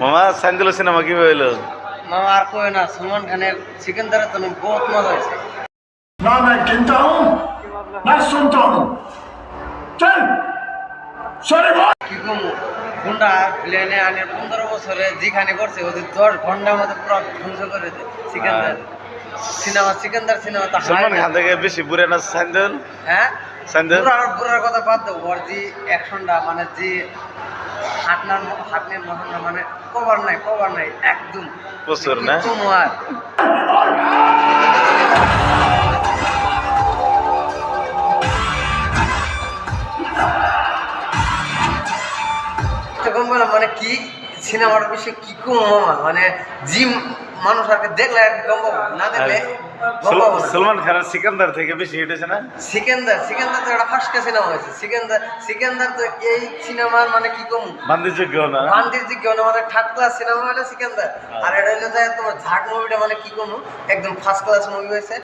মামা সাইন্দিল সিনেমা কি হইলো? মামা আর কই না, সলমান খানের সিকান্দারে তো বহুত মজা হয়েছে। ना मैं गिनता हूँ ना सुनता हूँ। चल सॉरी बोल। কি কম গুন্ডা প্লেনে আনে 15 বছরে যেখানে করছে ওদের 10 ঘন্টার মধ্যে পুরো ধ্বংস করে দেয় সিকান্দার সিকান্দার সিনেমা তো সলমান খান থেকে বেশি বুড়ে না সাইন্দিল? হ্যাঁ সাইন্দিল পুরার কথা বাদ দাও, ওর যে অ্যাকশনটা মানে যে হাতনের মহল্লা মানে কভার নাই একদম প্রচুর না? তোমার তখন বলে মানে কি সিনেমার বিষয়ে কি কম মামা, মানে জিম মানুষ আর কি দেখলে আর কি গম পাবো, না দেখলে গম পাবো না। সলমান খানের সিকান্দার থেকে বেশি হিট হয়েছে না? সিকান্দার তো একটা ফার্স্ট সিনেমা হয়েছে। সিকান্দার তো এই সিনেমার মানে কি কম বান্দিযোগ্য না? বান্দিরযোগ্য না, মানে থার্ড ক্লাস সিনেমা হলো সিকান্দার। আর এটা হলো যে তোমার ঝাঁক মুভিটা মানে কি কম একদম ফার্স্ট ক্লাস মুভি হয়েছে।